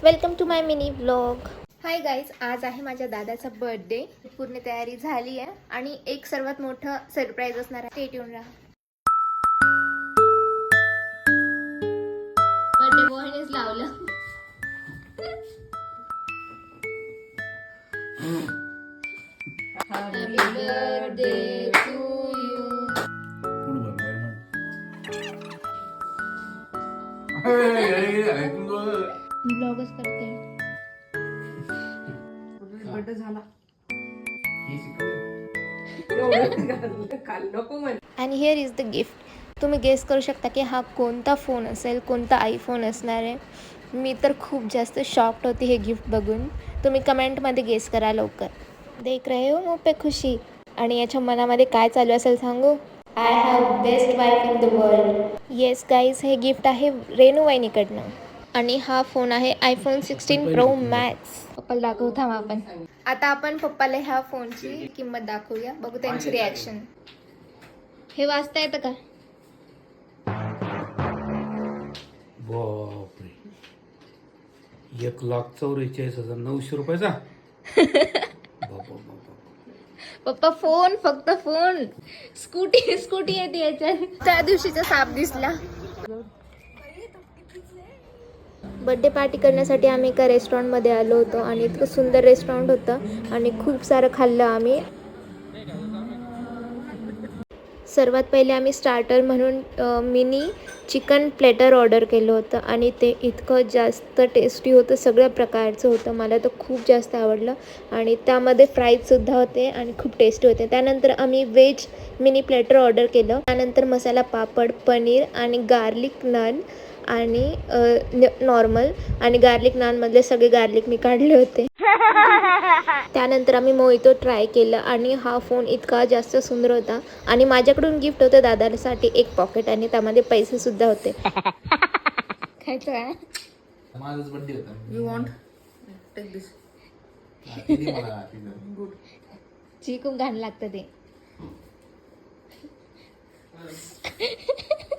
Welcome to my mini vlog. Hi guys, आज आहे माझ्या दादाचा बर्थडे. पूर्ण तयारी झाली आहे आणि एक सर्वात मोठं सरप्राईज असणार आहे. स्टे ट्यून राहा. बर्थडे बॉयनेच लावलं. Happy birthday to you. ब्लॉगच करते. बर्थडे झाला आणि हिअर इज द गिफ्ट. तुम्ही गेस करू शकता की हा कोणता फोन असेल, कोणता आयफोन असणार आहे. मी तर खूप जास्त शॉक्ड होती हे गिफ्ट बघून. तुम्ही कमेंटमध्ये गेस करा लवकर. देख रहे हो मुझ पे खुशी. आणि याच्या मनामध्ये काय चालू असेल सांगू? I have best wife in the world. Yes guys, हे गिफ्ट आहे रेणू वहिनीकडनं. आणि हा फोन आहे आयफोन 16 प्रो मॅक्स. पप्पाला दाखवता आपण. आता आपण पप्पाला ह्या फोनची किंमत दाखवूया, बघू त्यांची रिॲक्शन. हे वाचता येतं का? बापरे, 1,44,900 रुपयाचा. पप्पा फोन, फक्त फोन. स्कूटी येते याच्यात. त्या दिवशीचा साप दिसला. बर्थडे पार्टी करण्यासाठी आम्ही एका रेस्टॉरंटमध्ये आलो होतो आणि इतकं सुंदर रेस्टॉरंट होतं आणि खूप सारं खाल्लं आम्ही. सर्वात पहिले आम्ही स्टार्टर म्हणून मिनी चिकन प्लेटर ऑर्डर केलं होतं आणि ते इतकं जास्त टेस्टी होतं. सगळ्या प्रकारचं होतं. मला तर खूप जास्त आवडलं आणि त्यामध्ये फ्राईजसुद्धा होते आणि खूप टेस्टी होते. त्यानंतर आम्ही व्हेज मिनी प्लेटर ऑर्डर केलं. त्यानंतर मसाला पापड, पनीर आणि गार्लिक नान आणि नॉर्मल आणि गार्लिक नानमधले सगळे गार्लिक मी काढले होते. त्यानंतर आम्ही मोहितो ट्राय केलं आणि हा फोन इतका जास्त सुंदर होता. आणि माझ्याकडून गिफ्ट होतं दादासाठी एक पॉकेट आणि त्यामध्ये पैसे सुद्धा होते. खायचं आहे. माझाच बर्थडे होता. You want take this. Good. जी खूप घाण लागतं ते.